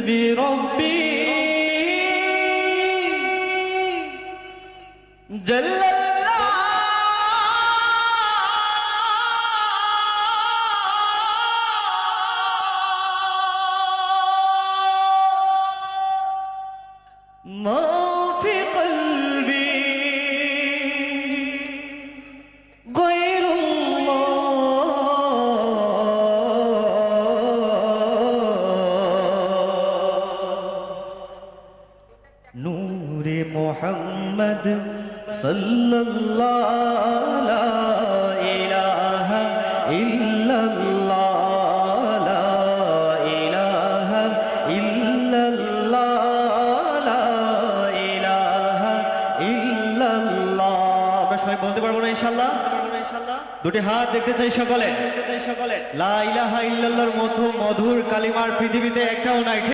بربي جل ما في قلبي غير الله نور محمد صلى الله لا إله إلا الله لا إله إلا الله সবাই বলতে পারবো না ইনশাআল্লাহ? দুটি হাত দেখতে চাই সকলে। লা ইলাহা ইল্লাল্লাহর মতো মধুর কালিমার পৃথিবীতে একটাও নাই।